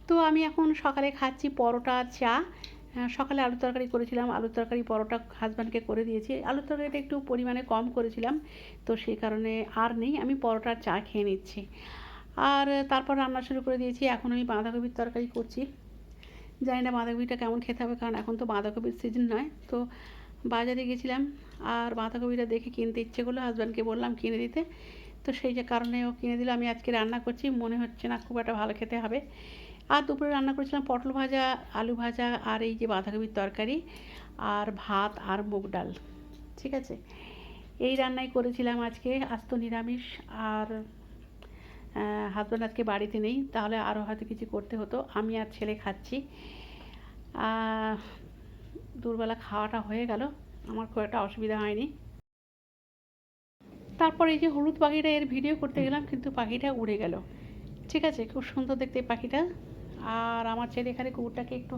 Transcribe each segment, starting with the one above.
তো আমি এখন সকালে খাচ্ছি পরোটা আর চা। সকালে আলুর তরকারি করেছিলাম, আলুর তরকারি পরোটা হাজব্যান্ডকে করে দিয়েছি। আলুর তরকারিটা একটু পরিমাণে কম করেছিলাম, তো সেই কারণে আর নেই, আমি পরোটা আর চা খেয়ে নিচ্ছি। আর তারপর রান্না শুরু করে দিয়েছি। এখন আমি বাঁধাকপির তরকারি করছি। জানি না বাঁধাকপিটা কেমন খেতে হবে, কারণ এখন তো বাঁধাকপির সিজন নয়। তো বাজারে গেছিলাম, আর বাঁধাকপিটা দেখে কিনতে ইচ্ছে করলো, হাজব্যান্ডকে বললাম কিনে দিতে। তো সেই যে কারণে ও কিনে দিল। আমি আজকে রান্না করছি, মনে হচ্ছে না খুব একটা ভালো খেতে হবে। আর দুপুরে রান্না করেছিলাম পটল ভাজা, আলু ভাজা, আর এই যে বাঁধাকপির তরকারি, আর ভাত আর মুগ ডাল। ঠিক আছে, এই রান্নাই করেছিলাম আজকে। আজ তো নিরামিষ। আর হাজব্যান্ড আজকে বাড়িতে নেই, তাহলে আরও হয়তো কিছু করতে হতো। আমি আর ছেলে খাচ্ছি। দুপুরবেলা খাওয়াটা হয়ে গেল, আমার খুব একটা অসুবিধা হয়নি। তারপর এই যে হলুদ পাখিটা, এর ভিডিও করতে গেলাম, কিন্তু পাখিটা উড়ে গেল। ঠিক আছে, খুব সুন্দর দেখতে পাখিটা। আর আমার ছেলে এখানে কুকুরটাকে একটু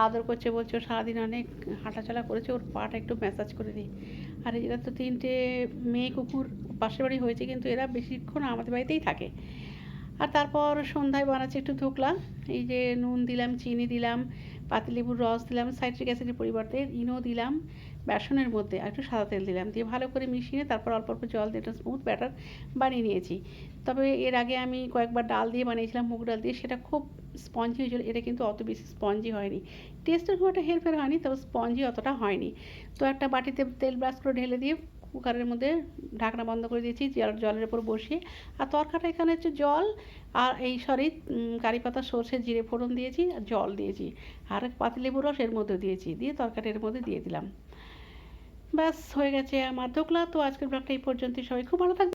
আদর করছে, বলছে ও সারাদিন অনেক হাঁটাচলা করেছে, ওর পাটা একটু ম্যাসাজ করে দিই। আর এরা তো তিনটে মেয়ে কুকুর পাশের বাড়ি হয়েছে, কিন্তু এরা বেশিক্ষণ আমাদের বাড়িতেই থাকে। আর তারপর সন্ধ্যায় বানাচ্ছি একটু ধোকলা। এই যে নুন দিলাম, চিনি দিলাম, পাতিলেবুর রস দিলাম, সাইট্রিক অ্যাসিডের পরিবর্তে ইনো দিলাম বেসনের মধ্যে, আর একটু সাদা তেল দিলাম, দিয়ে ভালো করে মিশিয়ে তারপর অল্প অল্প জল দিয়ে একটা স্মুথ ব্যাটার বানিয়ে নিয়েছি। তবে এর আগে আমি কয়েকবার ডাল দিয়ে বানিয়েছিলাম, মুগ ডাল দিয়ে, সেটা খুব স্পঞ্জি হয়েছিল। এটা কিন্তু অত বেশি স্পঞ্জি হয়নি, টেস্টের খুব একটা হেরফের হয়নি, তবে স্পঞ্জি অতটা হয়নি। তো একটা বাটিতে তেল ব্রাশ করে ঢেলে দিয়ে কুকারের মধ্যে ঢাকনা বন্ধ করে দিয়েছি, জলের উপর বসিয়ে। আর তরকাটা এখানে হচ্ছে জল, আর এই সরি কারি পাতা, সর্ষে, জিরে ফোড়ন দিয়েছি, আর জল দিয়েছি, আর পাতিলেবুর রস এর মধ্যে দিয়েছি, দিয়ে তরকারির মধ্যে দিয়ে দিলাম। ব্যাস হয়ে গেছে আমার ধোকলা। তো আজকের ব্লগটা এই পর্যন্তই। সবাই খুব ভালো থাকবে।